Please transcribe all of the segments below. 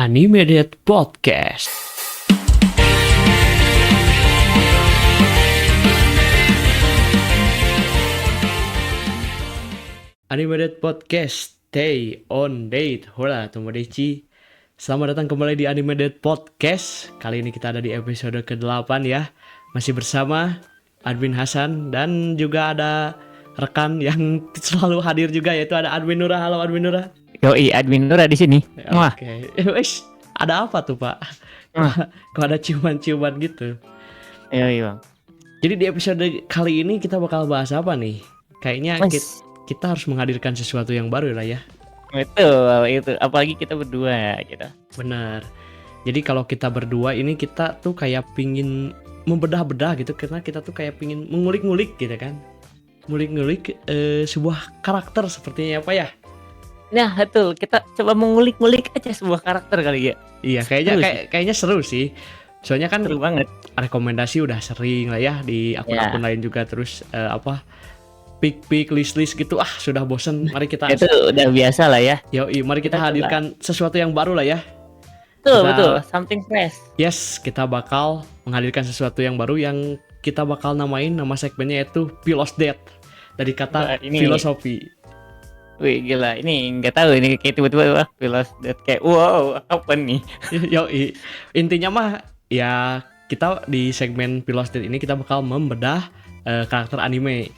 Animated Podcast. Animated Podcast, stay on date. Hola, Tomodachi. Selamat datang kembali di Animated Podcast. Kali ini kita ada di episode ke-8 ya. Masih bersama Admin Hasan dan juga ada rekan yang selalu hadir juga, yaitu ada Admin Nura. Halo Admin Nura. Yoi, Admin Nura di sini. Wah. Oke. Wes, ada apa tuh, Pak? Kok ada ciuman-ciuman gitu? Yoi, Bang. Jadi di episode kali ini kita bakal bahas apa nih? Kayaknya kita harus menghadirkan sesuatu yang baru lah ya. Itu. Apalagi kita berdua ya, gitu. Benar. Jadi kalau kita berdua ini kita tuh kayak pingin membedah-bedah gitu, karena kita tuh kayak pingin mengulik-ngulik gitu kan. Ngulik-ngulik sebuah karakter sepertinya apa ya? Nah, betul. Kita coba mengulik-ngulik aja sebuah karakter kali ya. Iya, kayaknya seru sih. Soalnya kan Seru banget. Rekomendasi udah sering lah ya di akun-akun lain juga, terus pick list gitu. Sudah bosen. Mari kita Itu udah biasa lah ya. mari kita hadirkan sesuatu yang baru lah ya. Betul. Something fresh. Yes, kita bakal menghadirkan sesuatu yang baru yang kita bakal namain, nama segmennya yaitu Philosophy dari kata filosofi. Wih, gila. Ini nggak tahu ini kayak tiba-tiba Philosophy kayak wow, apa nih? Intinya mah ya kita di segmen Philosophy ini kita bakal membedah karakter anime.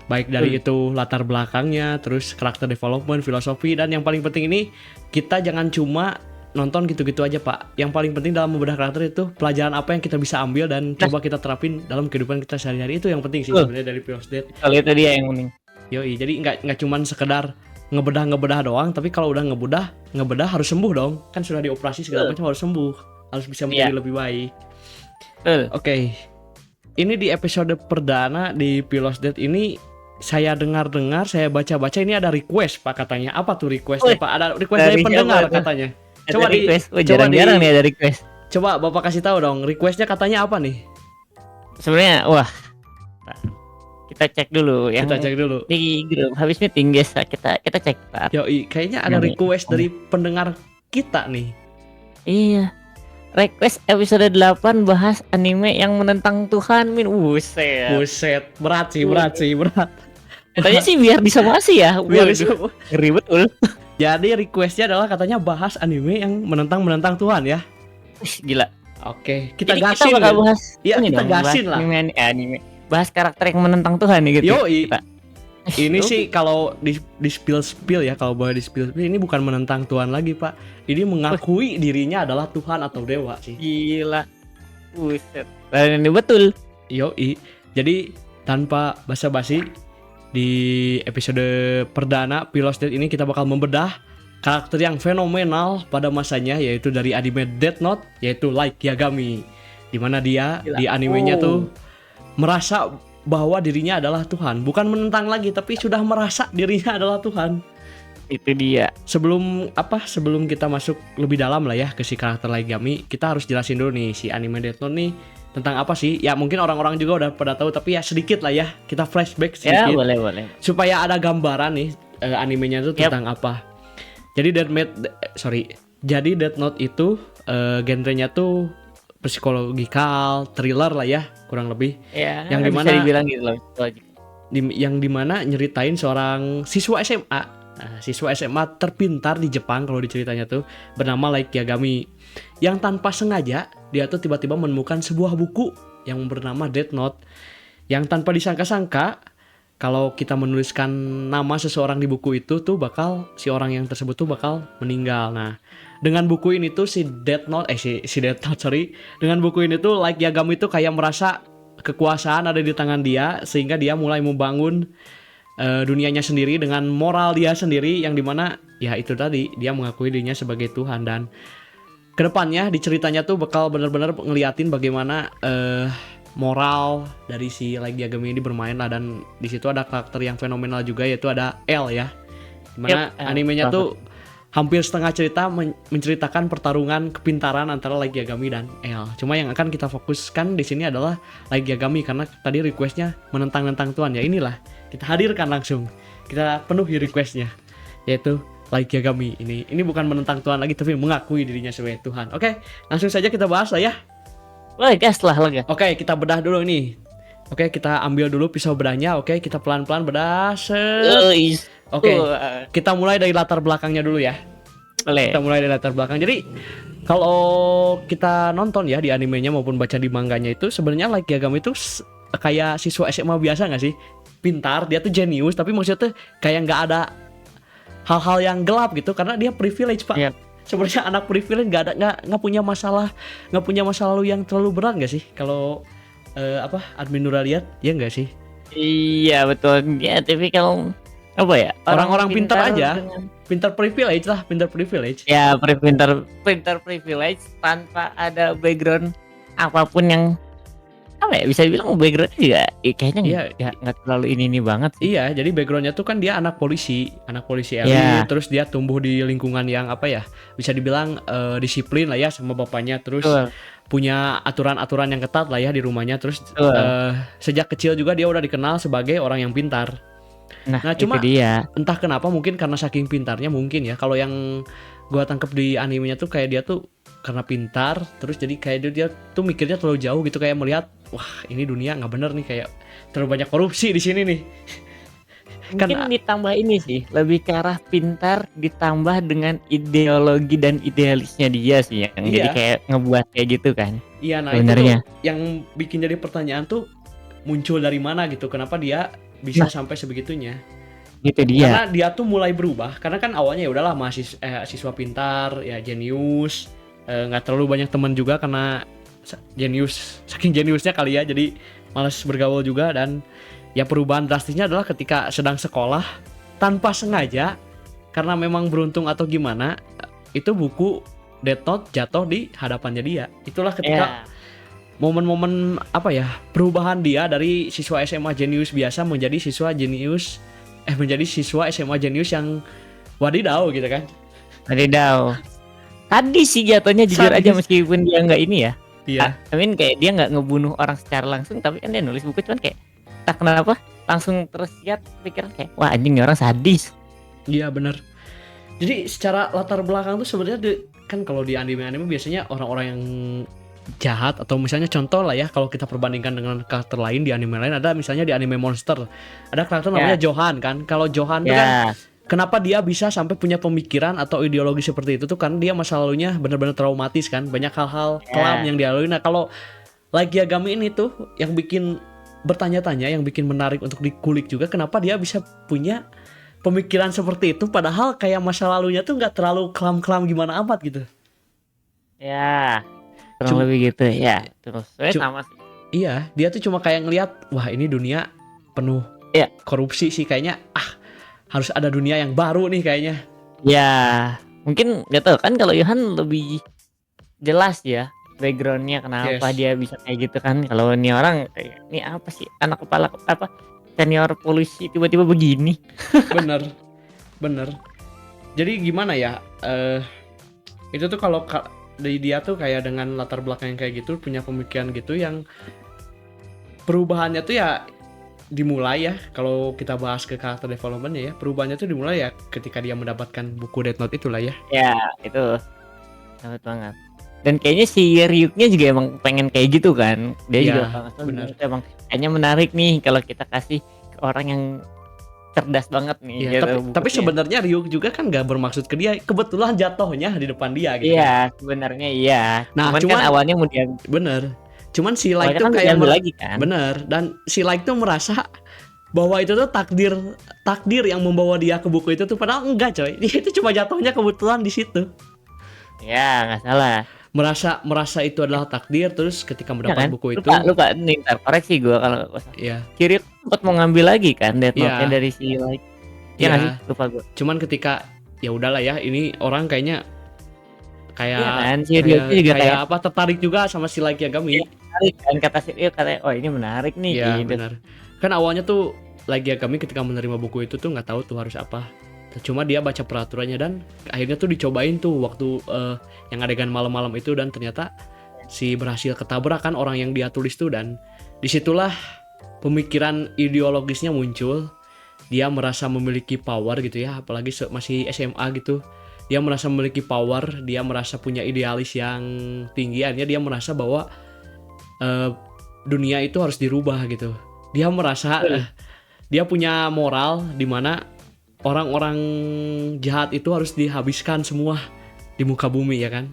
Baik dari itu latar belakangnya, terus karakter development, filosofi, dan yang paling penting ini kita jangan cuma nonton gitu-gitu aja, Pak. Yang paling penting dalam membedah karakter itu pelajaran apa yang kita bisa ambil dan coba kita terapin dalam kehidupan kita sehari-hari. Itu yang penting sih sebenarnya dari Philosophy. Kalau itu dia yang penting. Jadi nggak cuman sekedar ngebedah doang, tapi kalau udah ngebedah harus sembuh dong. Kan sudah dioperasi segala macam, harus sembuh, harus bisa menjadi lebih baik. Oke. Ini di episode perdana di Philosophy ini saya dengar, saya baca ini ada request, Pak, katanya. Apa tuh requestnya, Pak? Ada request dari pendengar katanya. Coba jarang nih ada request. Coba Bapak kasih tahu dong, requestnya katanya apa nih? Sebenarnya kita cek dulu ya. Kita cek dulu di grup habis meeting, guys. Kita cek, Pak. Kayaknya ada request dari pendengar kita nih. Iya. Request episode 8 bahas anime yang menentang Tuhan, Buset. Berat. Katanya sih biar disomasi ya. Ngeri betul. Jadi requestnya adalah katanya bahas anime yang menentang Tuhan ya. Gila. Oke, kita gasin. Kita bakal bahas. Iya, kita gasin lah. Anime. Bahas karakter yang menentang Tuhan gitu. Ini sih kalau di spill ya, kalau boleh di spill ini bukan menentang Tuhan lagi, Pak. Ini mengakui dirinya adalah Tuhan atau dewa sih. Gila. Buset. Dan ini betul. Jadi tanpa basa-basi, di episode perdana Philosophy ini kita bakal membedah karakter yang fenomenal pada masanya, yaitu dari anime Death Note, yaitu Light Yagami. Dimana dia di animenya tuh merasa bahwa dirinya adalah Tuhan, bukan menentang lagi, tapi sudah merasa dirinya adalah Tuhan. Itu dia. Sebelum kita masuk lebih dalam lah ya ke si karakter Light Yagami, kita harus jelasin dulu nih si anime Death Note nih tentang apa sih? Ya mungkin orang-orang juga udah pada tahu, tapi ya sedikit lah ya, kita flashback sedikit. Ya boleh. Supaya ada gambaran nih animenya itu tentang apa. Jadi Death Note itu genrenya tuh psikologikal, thriller lah ya, kurang lebih. Ya, yang dimana bisa dibilang gitu loh. Yang dimana nyeritain seorang siswa SMA. Siswa SMA terpintar di Jepang kalau diceritanya tuh, bernama Light Yagami, yang tanpa sengaja dia tuh tiba-tiba menemukan sebuah buku yang bernama Death Note, yang tanpa disangka-sangka kalau kita menuliskan nama seseorang di buku itu tuh si orang yang tersebut tuh bakal meninggal. Nah, dengan buku ini tuh dengan buku ini tuh Light Yagami tuh kayak merasa kekuasaan ada di tangan dia, sehingga dia mulai membangun dunianya sendiri dengan moral dia sendiri, yang dimana ya itu tadi dia mengakui dirinya sebagai Tuhan. Dan kedepannya di ceritanya tuh bakal benar-benar ngeliatin bagaimana moral dari si Light Yagami ini bermain lah. Dan di situ ada karakter yang fenomenal juga, yaitu ada L ya, dimana animenya tuh hampir setengah cerita menceritakan pertarungan kepintaran antara Light Yagami dan L. Cuma yang akan kita fokuskan di sini adalah Light Yagami, karena tadi requestnya menentang Tuhan ya. Inilah kita hadirkan langsung, kita penuhi requestnya, yaitu Light Yagami ini bukan menentang Tuhan lagi tapi mengakui dirinya sebagai Tuhan. Oke, langsung saja kita bahas lah ya. Wah, gas lah lega. Oke, kita bedah dulu ini. Oke, kita ambil dulu pisau bedahnya. Oke, kita pelan-pelan bedah. Oke, kita mulai dari latar belakangnya dulu ya. Boleh. Kita mulai dari latar belakang. Jadi kalau kita nonton ya di animenya maupun baca di manganya itu sebenarnya Light Yagami itu kayak siswa SMA biasa nggak sih? Pintar, dia tuh jenius, tapi maksudnya kayak nggak ada hal-hal yang gelap gitu karena dia privilege Pak. Iya. Sebenarnya anak privilege nggak punya masalah lalu yang terlalu berat nggak sih kalau admin Nura lihat ya nggak sih? Iya betul ya, tapi kalau apa ya, Orang-orang pintar aja. dengan- Pintar privilege. ya pintar privilege tanpa ada background apapun yang apa ya, bisa bilang background juga kayaknya Iya. nggak terlalu ini banget sih. Iya, jadi backgroundnya tuh kan dia anak polisi elit, Iya. terus dia tumbuh di lingkungan yang apa ya, bisa dibilang disiplin lah ya sama bapaknya, terus Betul. punya aturan-aturan yang ketat lah ya di rumahnya, terus Betul. sejak kecil juga dia udah dikenal sebagai orang yang pintar. Nah, itu cuma dia. entah kenapa mungkin karena saking pintarnya mungkin ya, kalau yang gua tangkep di animenya tuh kayak dia tuh karena pintar, terus jadi kayak dia tuh mikirnya terlalu jauh gitu, kayak melihat wah ini dunia nggak bener nih, kayak terlalu banyak korupsi di sini nih. Mungkin ditambah ini sih, lebih ke arah pintar ditambah dengan ideologi dan idealisnya dia sih yang jadi Iya. kayak ngebuat kayak gitu kan. Iya, nah Sebenarnya. itu tuh yang bikin jadi pertanyaan tuh muncul dari mana gitu, kenapa dia bisa Nah. sampai sebegitunya? Gitu dia. Karena dia tuh mulai berubah, karena kan awalnya ya udahlah siswa pintar, ya jenius, nggak terlalu banyak teman juga karena saking jeniusnya kali ya, jadi malas bergaul juga. Dan ya perubahan drastisnya adalah ketika sedang sekolah tanpa sengaja, karena memang beruntung atau gimana, itu buku Death Note jatuh di hadapannya dia. Itulah ketika Ya. momen-momen apa ya, perubahan dia dari siswa SMA jenius biasa menjadi siswa SMA jenius yang wadidaw gitu kan. Wadidaw. Tadi sih jatuhnya jujur Sadis. aja meskipun dia nggak ini ya. Iya. I mean kayak dia nggak ngebunuh orang secara langsung, tapi kan dia nulis buku cuman kayak tak kenapa langsung tersirat pikiran kayak wah anjing ini orang sadis. Iya benar. Jadi secara latar belakang tuh sebenarnya kan kalau di anime-anime biasanya orang-orang yang jahat, atau misalnya contoh lah ya, kalau kita perbandingkan dengan karakter lain di anime lain, ada misalnya di anime Monster ada karakter namanya Johan kan. Kalau Johan tuh kan Ya. kenapa dia bisa sampai punya pemikiran atau ideologi seperti itu tuh kan dia masa lalunya benar-benar traumatis kan, banyak hal-hal kelam yang dilalui. Nah kalau Light Yagami ini tuh yang bikin bertanya-tanya, yang bikin menarik untuk dikulik juga, kenapa dia bisa punya pemikiran seperti itu padahal kayak masa lalunya tuh nggak terlalu kelam-kelam gimana amat gitu. Ya. Kurang lebih gitu ya. Terus sama sih. Iya, dia tuh cuma kayak ngelihat wah ini dunia penuh korupsi sih, kayaknya harus ada dunia yang baru nih kayaknya. Ya, mungkin nggak tahu kan kalau Yohan lebih jelas ya backgroundnya kenapa dia bisa kayak gitu kan. Kalau ini orang kayak ini apa sih, anak kepala apa senior polisi tiba-tiba begini. Bener. Jadi gimana ya? Itu tuh kalau dari dia tuh kayak dengan latar belakang yang kayak gitu, punya pemikiran gitu, yang perubahannya tuh ya dimulai ya, kalau kita bahas ke karakter developmentnya ya, perubahannya tuh dimulai ya ketika dia mendapatkan buku Death Note itulah ya. Ya, itu sangat banget. Dan kayaknya si Ryuknya juga emang pengen kayak gitu kan. Dia Ya, juga benar. emang kayaknya menarik nih kalau kita kasih ke orang yang cerdas banget nih. Iya, gitu, tapi bukunya. sebenarnya Ryuk juga kan gak bermaksud ke dia, kebetulan jatuhnya di depan dia gitu. Iya, sebenarnya iya. Nah, cuman cuman kan awalnya mau dia bener. Cuman si Light awalnya tuh kan kayak diambil lagi kan. bener, dan si Light tuh merasa bahwa itu tuh takdir yang membawa dia ke buku itu tuh, padahal enggak coy. Dia itu cuma jatuhnya kebetulan di situ. Ya, nggak salah. Merasa itu adalah takdir, terus ketika Ya mendapat kan? buku itu Lupa nih, ntar koreksi gue kalau ya. Kiri sempat mau ngambil lagi kan Death Iya. Note-nya dari si Light. Iya nggak sih? Lupa gue. Cuman ketika ya udahlah ya, ini orang kayaknya kayak Iya kan, si Ryuknya juga kayak apa, tertarik juga sama si Light Yagami. menarik kan, kata si Ryu katanya, oh ini menarik nih. Iya gitu. benar. Kan awalnya tuh Light Yagami ketika menerima buku itu tuh nggak tahu tuh harus apa. Cuma dia baca peraturannya dan akhirnya tuh dicobain tuh waktu yang adegan malam-malam itu, dan ternyata si berhasil ketabrak kan orang yang dia tulis tuh, dan disitulah pemikiran ideologisnya muncul. dia merasa memiliki power gitu ya, apalagi masih SMA gitu. Dia merasa memiliki power, dia merasa punya idealis yang tinggi, akhirnya dia merasa bahwa dunia itu harus dirubah gitu. Dia merasa dia punya moral di mana orang-orang jahat itu harus dihabiskan semua di muka bumi ya kan.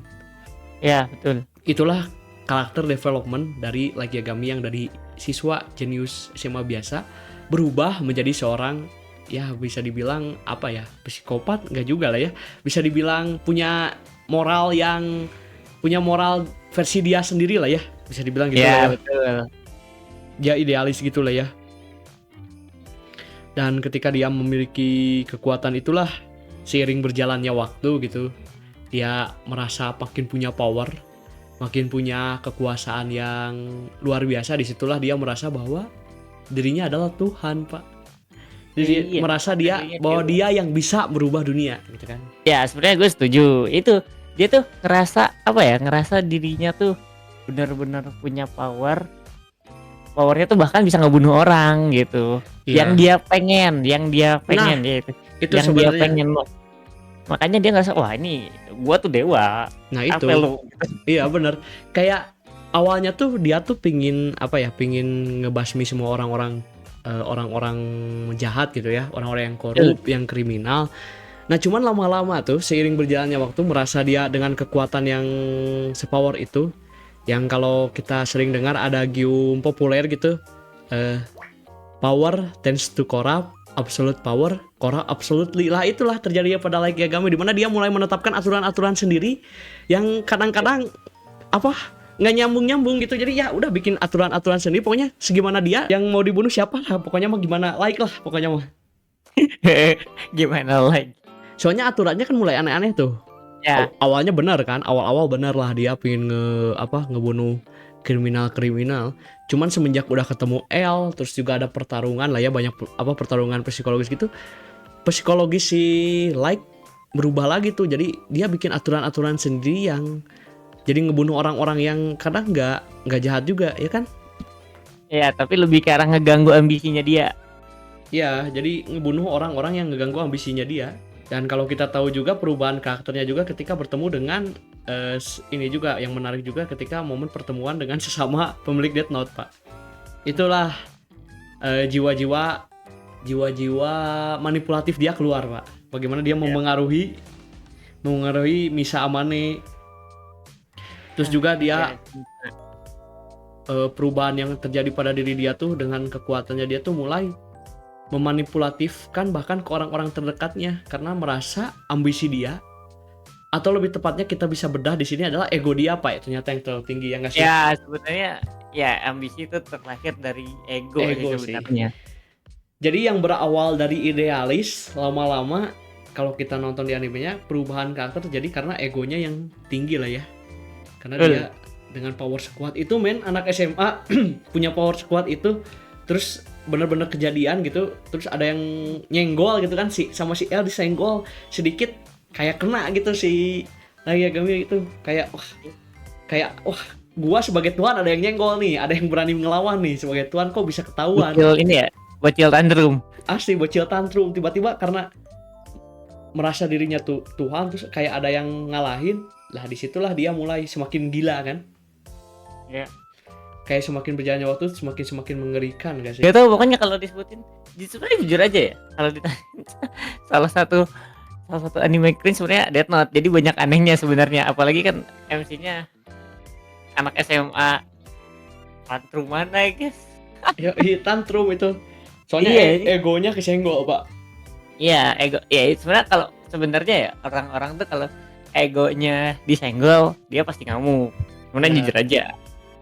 Ya, betul. Itulah karakter development dari Light Yagami yang dari siswa jenius SMA biasa berubah menjadi seorang, ya bisa dibilang apa ya, psikopat enggak juga lah ya. Bisa dibilang punya moral versi dia sendiri lah ya. Bisa dibilang gitu lah Ya, ya. betul. Dia idealis gitu lah ya. Dan ketika dia memiliki kekuatan itulah, seiring berjalannya waktu gitu, dia merasa makin punya power, makin punya kekuasaan yang luar biasa. Disitulah dia merasa bahwa dirinya adalah Tuhan, Pak. Jadi Iya, merasa dia dirinya bahwa dewa. dia yang bisa merubah dunia gitu kan. Ya, sebenarnya gue setuju. Itu dia tuh ngerasa apa ya? Ngerasa dirinya tuh benar-benar punya power. Powernya tuh bahkan bisa ngebunuh orang gitu. Iya. Yang dia pengen gitu. Itu Yang dia sebenarnya. pengen. Makanya dia ngerasa wah ini gua tuh dewa. Nah itu. Apa lu? Iya bener. Kayak awalnya tuh dia tuh pingin ngebasmi semua orang-orang jahat gitu ya, orang-orang yang korup, yang kriminal. Nah cuman lama-lama tuh seiring berjalannya waktu merasa dia dengan kekuatan yang sepower itu, yang kalau kita sering dengar ada gium populer gitu, power tends to corrupt, absolute power corrupt absolutely. Lah itulah terjadi pada Light Yagami, di mana dia mulai menetapkan aturan-aturan sendiri yang kadang-kadang nggak nyambung gitu. Jadi ya udah bikin aturan-aturan sendiri, pokoknya segimana dia yang mau dibunuh siapa lah, pokoknya mah gimana like lah pokoknya mah. Gimana lagi? Soalnya aturannya kan mulai aneh-aneh tuh. Ya. Awalnya benar kan, awal-awal benar lah dia pengen ngebunuh kriminal. Cuman semenjak udah ketemu L, terus juga ada pertarungan lah ya, banyak pertarungan psikologis gitu. Psikologis si Light berubah lagi tuh. Jadi dia bikin aturan-aturan sendiri yang jadi ngebunuh orang-orang yang kadang nggak jahat juga ya kan? Ya, tapi lebih ke arah ngeganggu ambisinya dia. Ya, jadi ngebunuh orang-orang yang ngeganggu ambisinya dia. Dan kalau kita tahu juga perubahan karakternya juga ketika bertemu dengan ini juga yang menarik juga ketika momen pertemuan dengan sesama pemilik Death Note, Pak. Itulah jiwa-jiwa manipulatif dia keluar, Pak. Bagaimana dia mempengaruhi Misa Amane. Terus juga dia perubahan yang terjadi pada diri dia tuh dengan kekuatannya dia tuh mulai memanipulatifkan bahkan ke orang-orang terdekatnya karena merasa ambisi dia, atau lebih tepatnya kita bisa bedah di sini adalah ego dia, Pak, ternyata yang terlalu tinggi ya nggak sih? Ya, sebenarnya ya ambisi itu terlahir dari ego sih sebenarnya. Jadi yang berawal dari idealis, lama-lama kalau kita nonton di animenya perubahan karakter terjadi karena egonya yang tinggi lah ya. Karena dia dengan power sekuat itu, anak SMA punya power sekuat itu, terus bener-bener kejadian gitu, terus ada yang nyenggol gitu kan, sama si L disenggol sedikit kayak kena gitu si Light Yagami itu, kayak gua sebagai tuan ada yang nyenggol nih, ada yang berani ngelawan nih sebagai tuan, kok bisa ketahuan. Bocil ini ya, bocil tantrum. Asli bocil tantrum, tiba-tiba karena merasa dirinya tuh Tuhan, terus kayak ada yang ngalahin, lah disitulah dia mulai semakin gila kan. Ya. Kayak semakin berjalannya waktu semakin mengerikan gak sih? Gak tau, pokoknya kalau disebutin sebenarnya jujur aja ya, kalau ditanya salah satu anime cringe sebenarnya Death Note. Jadi banyak anehnya sebenarnya, apalagi kan MC-nya anak SMA tantrum mana ya guys. Ya, tantrum itu. Soalnya egonya kesenggol, Pak. Iya, ego. Ya sebenarnya kalau sebenarnya ya orang-orang tuh kalau egonya disenggol dia pasti ngamuk. Sebenarnya jujur aja.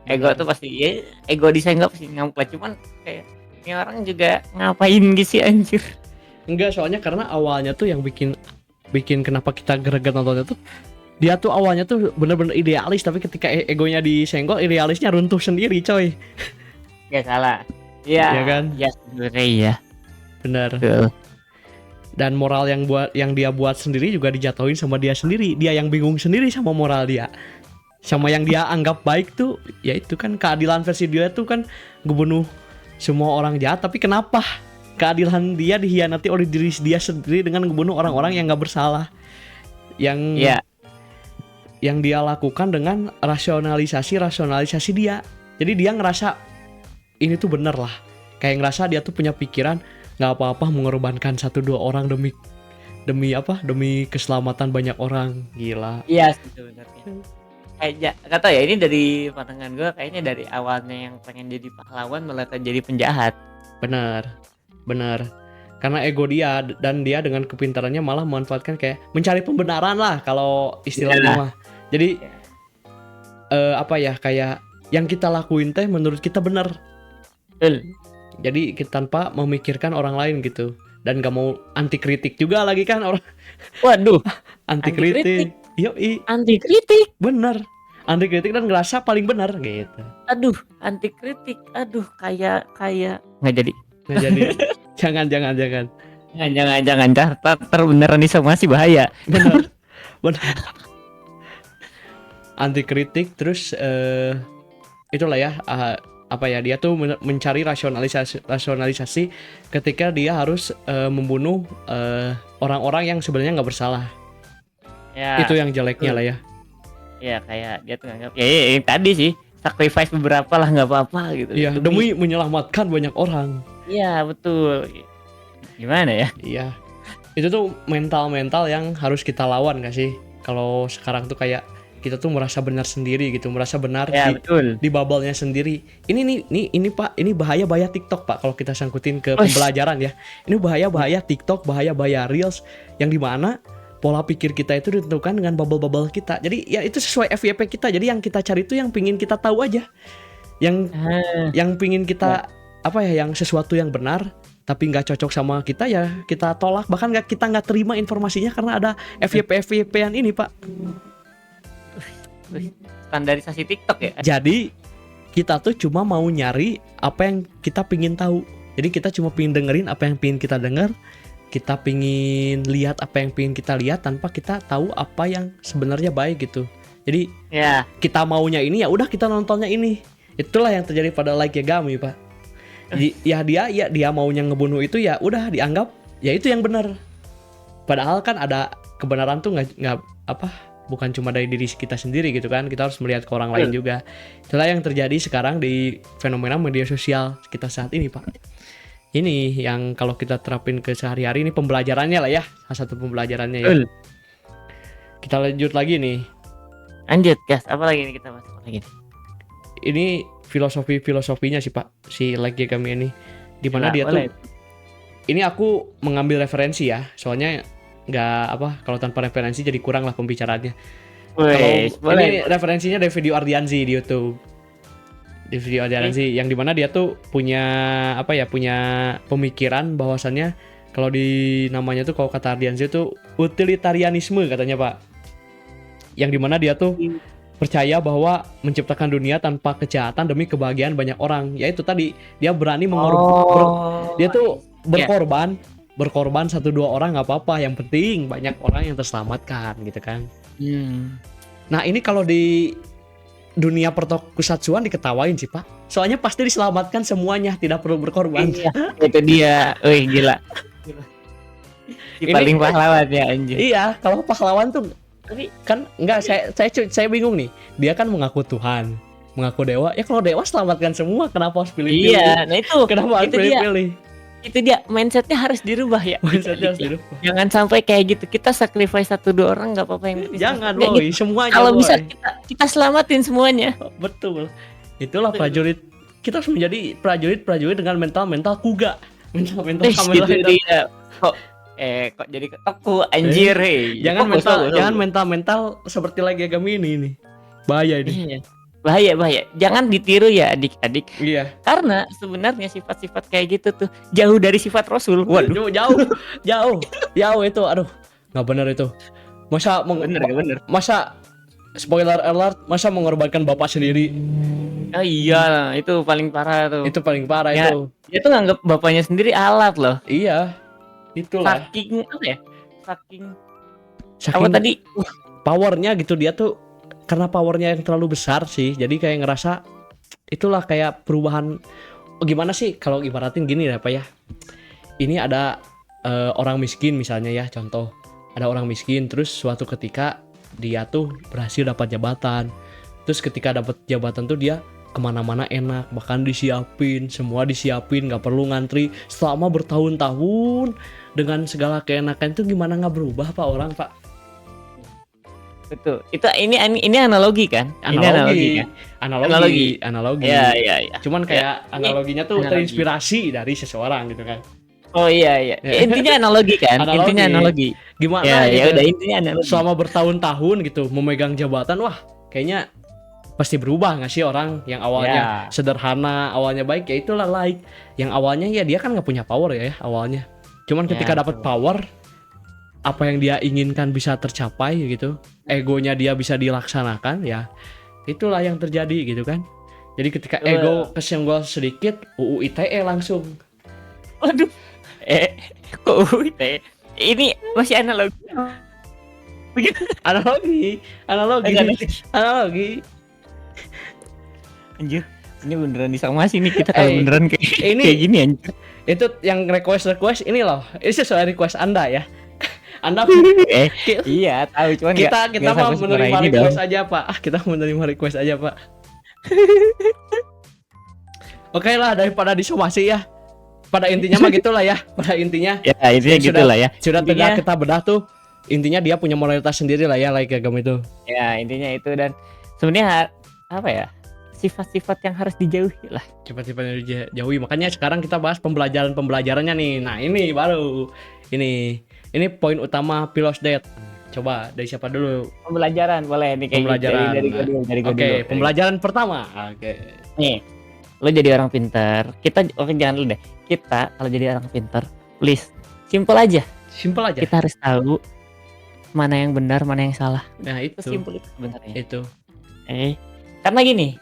Ego tuh pasti ya, ego disenggol pasti ngamuk lah. Cuman kayak ini orang juga ngapain gitu sih anjir. Enggak, soalnya karena awalnya tuh yang bikin kenapa kita greget nontonnya tuh, dia tuh awalnya tuh bener-bener idealis, tapi ketika egonya disenggol, idealisnya runtuh sendiri, coy. Gak salah. Iya. Ya kan? Ya sebenarnya iya. Bener. Betul. Dan moral yang dia buat sendiri juga dijatuhin sama dia sendiri. Dia yang bingung sendiri sama moral dia. Sama yang dia anggap baik tuh, ya itu kan keadilan versi dia tuh kan ngebunuh semua orang jahat, tapi kenapa keadilan dia dihianati oleh diri dia sendiri dengan membunuh orang-orang yang nggak bersalah, yang Iya. yang dia lakukan dengan rasionalisasi dia. Jadi dia ngerasa ini tuh bener lah, kayak ngerasa dia tuh punya pikiran nggak apa-apa mengorbankan 1-2 orang demi demi keselamatan banyak orang. Gila. Iya sih sebenarnya. Kayak kata ya ini dari pandangan gue kayaknya dari awalnya yang pengen jadi pahlawan malah jadi penjahat. Bener karena ego dia, dan dia dengan kepintarannya malah memanfaatkan kayak mencari pembenaran lah kalau istilahnya mah. Jadi apa ya, kayak yang kita lakuin teh menurut kita benar. Betul. Jadi kita tanpa memikirkan orang lain gitu, dan gak mau anti kritik juga lagi kan orang. Waduh, Anti kritik. Yoi, anti kritik. bener. Anti kritik dan ngerasa paling benar gitu. Aduh, anti kritik. Aduh, kayak nggak jadi. Nah, jadi jangan. Jangan tar beneran disomasi bahaya. Bener. Anti kritik, terus itulah ya, apa ya, dia tuh mencari rasionalisasi ketika dia harus membunuh orang-orang yang sebenarnya nggak bersalah. Ya, Itu yang jeleknya lah ya. ya kayak dia tuh nganggap ya yang tadi sih, sacrifice beberapa lah nggak apa-apa gitu. Iya, demi menyelamatkan banyak orang. Iya, betul. Gimana ya? Iya. Itu tuh mental yang harus kita lawan gak sih? Kalau sekarang tuh kayak kita tuh merasa benar sendiri gitu, merasa benar Ya, betul. di bubble-nya sendiri. Ini Pak, ini bahaya TikTok Pak kalau kita sangkutin ke pembelajaran ya. Ini bahaya TikTok, bahaya Reels, yang dimana pola pikir kita itu ditentukan dengan bubble kita. Jadi ya itu sesuai FYP kita. Jadi yang kita cari itu yang pingin kita tahu aja. Yang pingin kita apa ya, yang sesuatu yang benar tapi nggak cocok sama kita ya kita tolak, bahkan kita nggak terima informasinya karena ada FYP-an ini Pak. Standarisasi TikTok ya. Jadi kita tuh cuma mau nyari apa yang kita pingin tahu. Jadi kita cuma pingin dengerin apa yang pingin kita dengar, kita pingin lihat apa yang pingin kita lihat tanpa kita tahu apa yang sebenarnya baik gitu. Jadi kita maunya ini ya udah kita nontonnya ini. Itulah yang terjadi pada Like Yagami Pak. Ya dia maunya ngebunuh itu ya udah dianggap ya itu yang benar. Padahal kan ada kebenaran tuh nggak bukan cuma dari diri kita sendiri gitu kan, kita harus melihat ke orang lain juga. Itulah yang terjadi sekarang di fenomena media sosial kita saat ini Pak. Ini yang kalau kita terapin ke sehari-hari, ini pembelajarannya lah ya, salah satu pembelajarannya ya. Kita lanjut lagi nih. Lanjut guys, apa lagi nih kita masuk lagi? Ini filosofinya sih Pak, si Like Yagami ini, dimana dia tuh. Ini aku mengambil referensi ya, soalnya nggak kalau tanpa referensi jadi kurang lah pembicaraannya. Ini referensinya dari video Ardianzi di YouTube. Di video Ardianzi yang dimana dia tuh punya punya pemikiran bahwasannya kalau di namanya tuh, kalau kata Ardianzi itu utilitarianisme katanya Pak. Yang dimana dia tuh percaya bahwa menciptakan dunia tanpa kejahatan demi kebahagiaan banyak orang. Ya itu tadi, dia berani dia tuh berkorban 1-2 orang nggak apa-apa, yang penting banyak orang yang terselamatkan gitu kan. Nah ini kalau di dunia pertokusatsuan diketawain sih Pak, soalnya pasti diselamatkan semuanya, tidak perlu berkorban. Iya, itu dia. Wih gila. Paling pahlawan ya anjir. Iya, kalau pahlawan tuh kan enggak, saya bingung nih. Dia kan mengaku Tuhan, mengaku dewa. Ya kalau dewa selamatkan semua, kenapa harus pilih-pilih? Iya, nah itu. Kenapa harus pilih-pilih? Itu dia, mindsetnya harus dirubah ya. Mindsetnya harus dirubah. Jangan sampai kayak gitu, kita sacrifice 1-2 orang nggak apa-apa yang penting. Jangan boy, semuanya. Kalau bisa kita selamatin semuanya. Betul. Itulah prajurit. Kita harus menjadi prajurit dengan mental kuga. Mental gitu dia. Kok jadi keteku anjir. Jangan mental seperti Like Yagami ini nih. Bahaya ini. Bahaya. Jangan ditiru ya adik-adik. Iya. Karena sebenarnya sifat-sifat kayak gitu tuh jauh dari sifat Rasul. Waduh, jauh itu. Aduh, nggak benar itu. Bener. Masa spoiler alert, masa mengorbankan bapak sendiri? Oh iya, itu paling parah tuh. Itu paling parah ya, itu. Dia tuh nganggap bapaknya sendiri alat loh. Iya. Itulah. Saking apa tadi? Powernya gitu, dia tuh karena powernya yang terlalu besar sih, jadi kayak ngerasa itulah kayak perubahan. Gimana sih kalau ibaratin gini ya Pak ya, ini ada orang miskin misalnya ya, contoh ada orang miskin, terus suatu ketika dia tuh berhasil dapat jabatan, terus ketika dapat jabatan tuh dia kemana-mana enak, bahkan semua disiapin, nggak perlu ngantri selama bertahun-tahun dengan segala keenakan. Itu gimana nggak berubah Pak orang Pak? Betul. Ini analogi kan? Ini analogi kan? Analogi. Iya. Cuman kayak analoginya tuh analogi. terinspirasi dari seseorang gitu kan. Oh iya. Intinya analogi kan? Intinya analogi. Gimana Ya gitu? udah intinya analogi. Selama bertahun-tahun gitu memegang jabatan, wah kayaknya pasti berubah nggak sih orang yang awalnya sederhana, awalnya baik, ya itulah like. Yang awalnya ya dia kan nggak punya power ya awalnya. Cuman ketika dapat power, apa yang dia inginkan bisa tercapai gitu, egonya dia bisa dilaksanakan, ya itulah yang terjadi gitu kan. Jadi ketika ego kesenggol sedikit, UU ITE langsung. Waduh. Kok UU ITE? Ini masih analogi. Analogi. Anjir, ini beneran disamasin nih kita kalau beneran kayak gini anjir. Itu yang request ini loh. Ini sesuai request Anda ya. Anda iya tahu, cuman kita mau menerima request aja Pak. Kita menerima request aja Pak. Oke lah, daripada disomasi ya. Pada intinya mah gitulah ya. Pada intinya. Ya intinya gitulah ya. Sudah tegak kita bedah tuh. Intinya dia punya moralitas sendiri lah ya, like agama itu. Ya intinya itu, dan sebenarnya apa ya, sifat-sifat yang harus dijauhi lah. Sifat-sifat yang dijauhi. Makanya sekarang kita bahas pembelajarannya nih. Nah ini baru. Ini poin utama Pilos Date. Coba dari siapa dulu? Pembelajaran boleh nih, kayak pembelajaran. Dari gue dulu. Oke, pembelajaran pertama. Oke. Nih, lo jadi orang pintar. Jangan dulu deh. Kita kalau jadi orang pintar, please, simple aja. Kita harus tahu mana yang benar, mana yang salah. Nah itu. Simpel itu sebenarnya. Itu. Karena gini.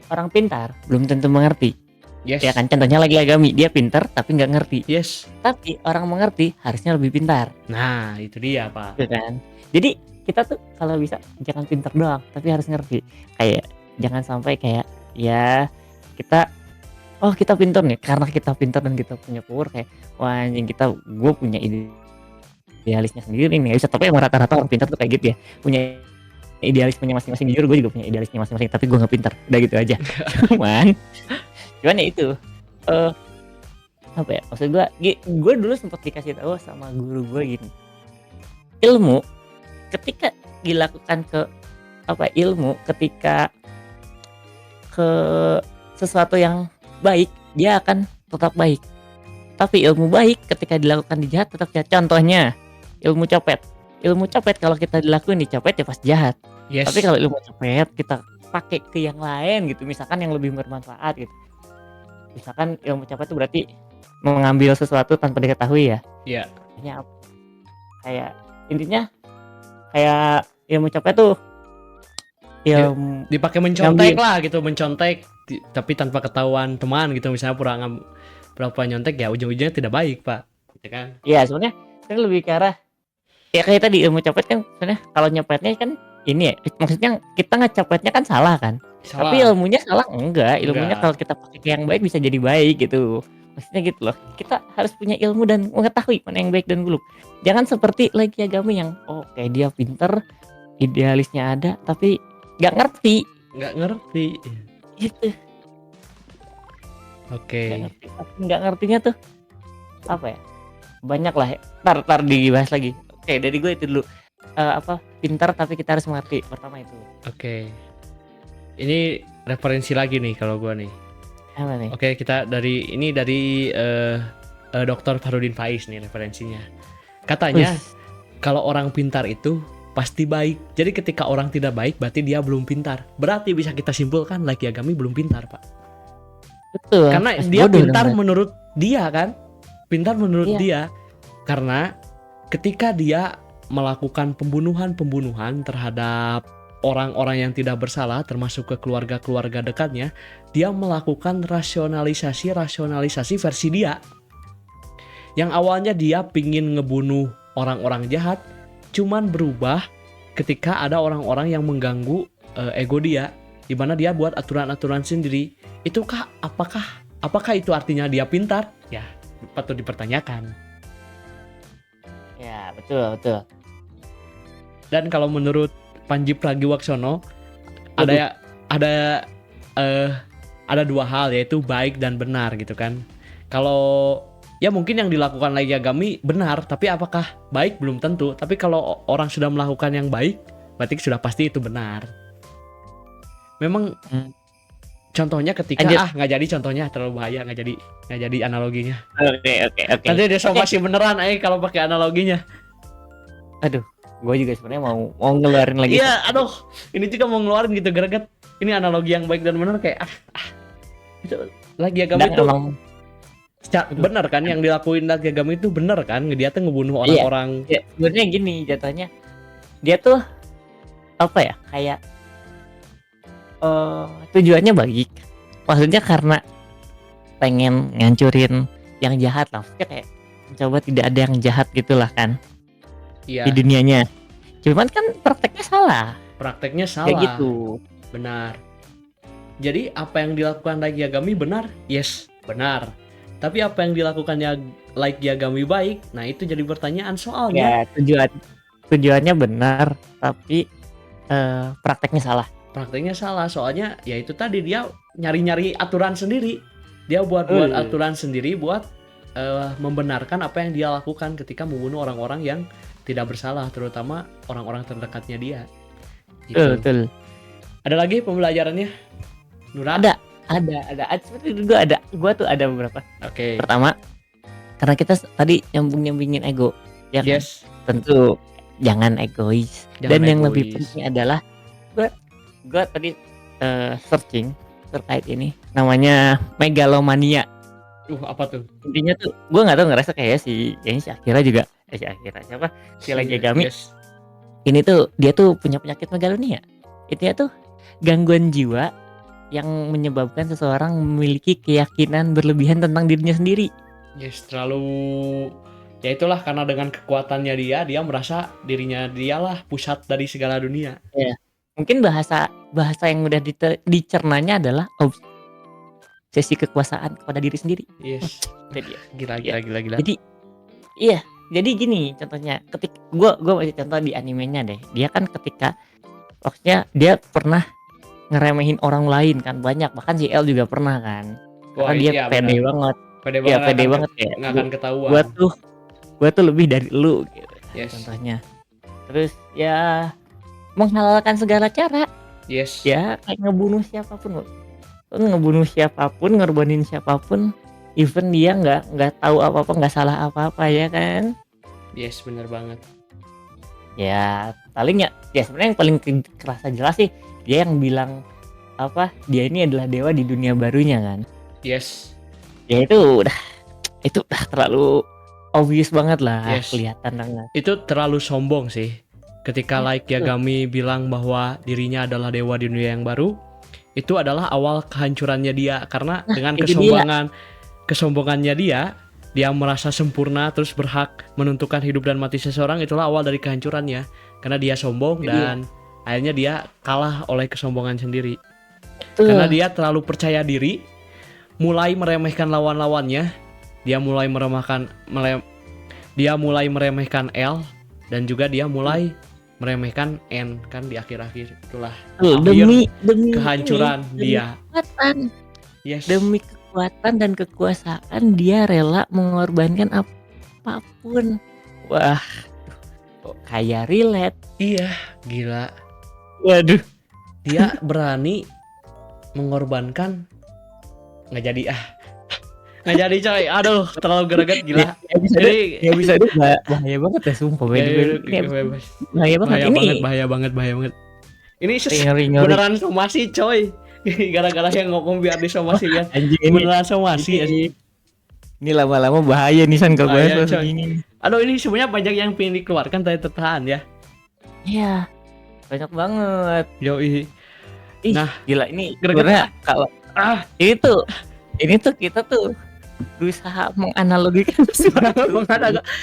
Orang pintar belum tentu mengerti. Yes. Ya kan, contohnya lagi Agami, dia pintar tapi nggak ngerti. Yes. Tapi orang mengerti harusnya lebih pintar. Nah itu dia Pak. Ya kan. Jadi kita tuh kalau bisa jangan pintar doang, tapi harus ngerti. Kayak jangan sampai kayak ya kita pintar nih karena kita pintar dan kita punya power, kayak wah anjing gue punya idealisnya sendiri nih. Bisa, tapi emang rata-rata orang pintar tuh kayak gitu ya, punya idealismenya masing-masing. Jujur gue juga punya idealisnya masing-masing, tapi gue nggak pintar. Udah gitu aja. cuman ya itu apa ya, maksud gue dulu sempat dikasih tahu sama guru gue gini, ilmu ketika dilakukan ketika ke sesuatu yang baik, dia akan tetap baik. Tapi ilmu baik ketika dilakukan di jahat tetap jahat. Contohnya ilmu copet kalau kita dilakuin di copet ya pasti jahat. Yes. Tapi kalau ilmu copet kita pakai ke yang lain gitu, misalkan yang lebih bermanfaat gitu. Misalkan ilmu copet itu berarti mengambil sesuatu tanpa diketahui ya. Iya. Kayak intinya kayak ilmu copet tuh dipakai mencontek lah gitu, tapi tanpa ketahuan teman gitu, misalnya pura nyontek, ya ujung-ujungnya tidak baik Pak, gitu kan? Iya, sebenarnya lebih ke arah ya kayak tadi ilmu copet kan, sebenarnya kalau nyopetnya kan ini ya, maksudnya kita ngecopetnya kan salah kan, tapi ilmunya salah enggak. Ilmunya kalau kita pakai ke yang baik bisa jadi baik gitu, maksudnya gitu loh. Kita harus punya ilmu dan mengetahui mana yang baik dan buruk. Jangan seperti lagi Agami yang kayak dia pinter, idealisnya ada, tapi nggak ngerti gitu. Oke. Nggak ngertinya tuh apa ya, banyak lah ya. Ntar dibahas lagi. Oke, dari gue itu dulu. Pintar tapi kita harus mengerti, pertama itu. Oke. Ini referensi lagi nih kalau gue nih. Apa nih? Oke, kita dari Dr. Farudin Faiz nih referensinya. Katanya kalau orang pintar itu pasti baik. Jadi ketika orang tidak baik berarti dia belum pintar. Berarti bisa kita simpulkan lagi Agami belum pintar Pak. Betul. Karena dia pintar menurut dia kan. Pintar menurut dia. Karena ketika dia melakukan pembunuhan terhadap orang-orang yang tidak bersalah, termasuk ke keluarga dekatnya, dia melakukan rasionalisasi versi dia. Yang awalnya dia pingin ngebunuh orang-orang jahat, cuman berubah ketika ada orang-orang yang mengganggu ego dia, di mana dia buat aturan-aturan sendiri. Apakah itu artinya dia pintar? Ya, patut dipertanyakan. Ya, betul, betul. Dan kalau menurut Panji Pragiwaksono Waduh. ada dua hal, yaitu baik dan benar gitu kan. Kalau ya mungkin yang dilakukan Light Yagami benar, tapi apakah baik belum tentu. Tapi kalau orang sudah melakukan yang baik, berarti sudah pasti itu benar. Memang contohnya ketika Lanjut. nggak jadi, contohnya terlalu bahaya, nggak jadi analoginya. Oke. Nanti dia somasi beneran kalau pakai analoginya. Aduh, gue juga sebenarnya mau ngeluarin lagi. Iya, aduh, ini juga mau ngeluarin gitu greget. Ini analogi yang baik dan benar kayak itu Light Yagami itu benar kan, yang dilakuin Light Yagami itu benar kan, dia tuh ngebunuh orang-orang. Iya, sebenarnya gini jatuhnya, dia tuh apa ya, kayak tujuannya baik, maksudnya karena pengen ngancurin yang jahat lah, maksudnya kayak mencoba tidak ada yang jahat gitulah kan. Iya. Di dunianya. Cuman kan prakteknya salah. Prakteknya salah. Kayak gitu. Benar. Jadi apa yang dilakukan Light Yagami benar? Yes, benar. Tapi apa yang dilakukan Light Yagami baik? Nah, itu jadi pertanyaan soalnya. Ya, tujuannya benar, tapi prakteknya salah. Prakteknya salah, soalnya ya itu tadi, dia nyari-nyari aturan sendiri. Dia buat aturan sendiri buat membenarkan apa yang dia lakukan ketika membunuh orang-orang yang tidak bersalah, terutama orang-orang terdekatnya dia. Gitu. Betul. Ada lagi pembelajarannya, Nura? Ada. Seperti gua tuh ada beberapa. Oke. Pertama, karena kita tadi nyambungin ego, ya kan? Yes. Tentu jangan egois. Jangan Dan yang egois. lebih penting adalah gua tadi searching terkait ini, namanya megalomania. Apa tuh? Intinya tuh gue nggak tahu, ngerasa kayak si Akira juga, siapa, si Light Yagami. Yes. Ini tuh dia tuh punya penyakit megalomania. Itu tuh gangguan jiwa yang menyebabkan seseorang memiliki keyakinan berlebihan tentang dirinya sendiri. Yes, terlalu, ya itulah, karena dengan kekuatannya dia merasa dirinya dialah pusat dari segala dunia. Ya. Mungkin bahasa yang udah dicernanya adalah obsesi kekuasaan kepada diri sendiri. Yes. Itu dia. Gila. Jadi iya, jadi gini contohnya, ketika gua masih contoh di animenya deh. Dia kan ketika maksudnya dia pernah ngeremehin orang lain kan, banyak, bahkan si L juga pernah kan. Karena dia pede banget. Pede banget ya. Nggak akan ketahuan. Gua tuh lebih dari lu gitu. Yes. Contohnya. Terus ya menghalalkan segala cara. Yes. Ya kayak ngebunuh siapapun, ngorbanin siapapun, even dia nggak tahu apa-apa, nggak salah apa-apa, ya kan? Yes, benar banget. Ya paling ya sebenarnya yang paling kerasa jelas sih dia yang bilang apa, dia ini adalah dewa di dunia barunya kan. Yes. Ya itu udah terlalu obvious banget lah. Yes. Kelihatan banget. Itu terlalu sombong sih. Ketika Light Yagami bilang bahwa dirinya adalah dewa di dunia yang baru, itu adalah awal kehancurannya dia, karena dengan kesombongannya dia merasa sempurna terus berhak menentukan hidup dan mati seseorang. Itulah awal dari kehancurannya, karena dia sombong dan akhirnya dia kalah oleh kesombongan sendiri. Karena dia terlalu percaya diri, mulai meremehkan lawan-lawannya. Dia mulai meremehkan L, dan juga dia mulai meremehkan N kan di akhir-akhir. Itulah demi kehancuran dia. Kekuatan. Yes. Demi kekuatan dan kekuasaan dia rela mengorbankan apapun. Wah, kok kayak relate. Iya, gila. Waduh, Dia berani mengorbankan. Nggak jadi coy. Aduh, terlalu greget, gila. Jadi bisa itu bahaya banget ya, sumpah. Bahaya banget. Ini beneran somasi coy. Gara-gara yang ngomong biar disomasi ya. Beneran somasi. Ini lama-lama bahaya nih San kalau bahas ini. Aduh, ini sebenarnya banyak yang pengen dikeluarkan tapi tertahan ya. Iya, banyak banget. Yoi. Nah, gila ini sebenarnya kalau ini tuh kita tuh berusaha menganalogikan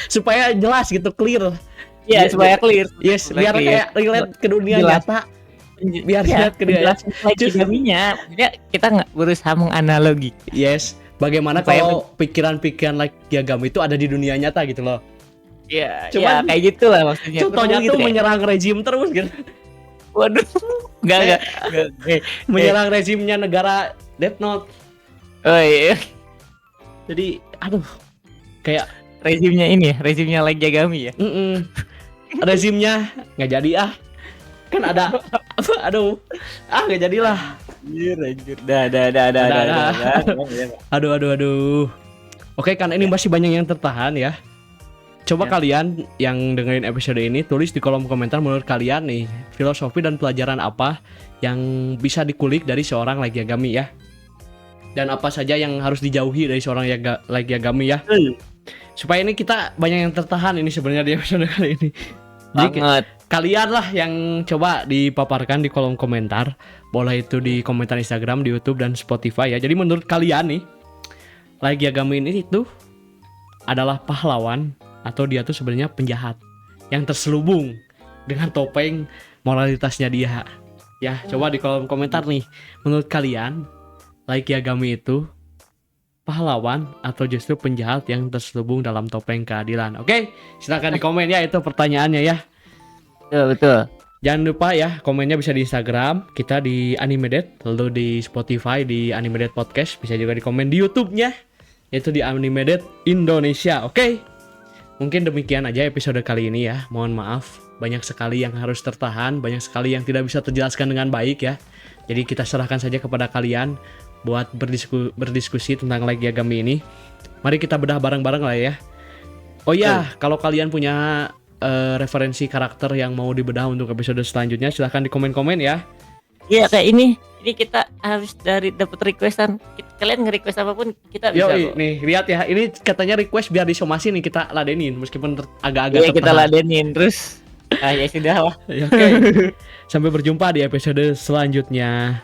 supaya jelas gitu, clear. Iya, supaya clear. Yes, biar kayak relate ke dunia nyata. Biar lihat ke dunia Yagaminya. Maksudnya kita nggak berusaha menganalogi. Yes, bagaimana Supaya kalau pikiran-pikiran like Yagami itu ada di dunia nyata gitu loh. ya Cuman kayak gitulah maksudnya. Contohnya Kurang tuh gitu, menyerang rezim terus gitu. waduh. Enggak. Menyerang rezimnya negara Death Note. Oh iya. Jadi aduh kayak Rezimnya ini ya, rezimnya like Yagami ya. rezimnya nggak jadi ah. Kan ada aduh nggak jadilah. Anjir. Dah. Aduh. Oke kan ini masih banyak yang tertahan ya. Coba Ya. kalian yang dengerin episode ini tulis di kolom komentar menurut kalian nih filosofi dan pelajaran apa yang bisa dikulik dari seorang like Yagami ya. Dan apa saja yang harus dijauhi dari seorang like Yagami ya. Supaya ini kita banyak yang tertahan ini sebenarnya di episode kali ini. Jadi Banget. kalian lah yang coba dipaparkan di kolom komentar. Boleh itu di komentar Instagram, di YouTube dan Spotify ya. Jadi menurut kalian nih like Yagami ini itu adalah pahlawan atau dia tuh sebenarnya penjahat yang terselubung dengan topeng moralitasnya dia. Ya, coba di kolom komentar nih. Menurut kalian like Yagami itu pahlawan atau justru penjahat yang terselubung dalam topeng keadilan? Oke, silakan di komen ya, itu pertanyaannya ya. Betul. Jangan lupa ya, komennya bisa di Instagram kita di Animeded, lalu di Spotify di Animeded Podcast, bisa juga di komen di YouTube-nya yaitu di Animeded Indonesia. Oke. Mungkin demikian aja episode kali ini ya. Mohon maaf, banyak sekali yang harus tertahan, banyak sekali yang tidak bisa terjelaskan dengan baik ya. Jadi kita serahkan saja kepada kalian buat berdiskusi tentang like Yagami ini. Mari kita bedah bareng-bareng lah ya. Oh iya, kalau kalian punya referensi karakter yang mau dibedah untuk episode selanjutnya, silahkan di komen-komen ya. Iya kayak ini kita harus dapat requestan. Kalian nge-request apapun kita bisa Yo, kok. nih lihat ya, ini katanya request biar disomasi nih kita ladenin meskipun agak-agak Iya kita tertahan. ladenin terus. Ya sudah lah. Ya, oke. Sampai berjumpa di episode selanjutnya.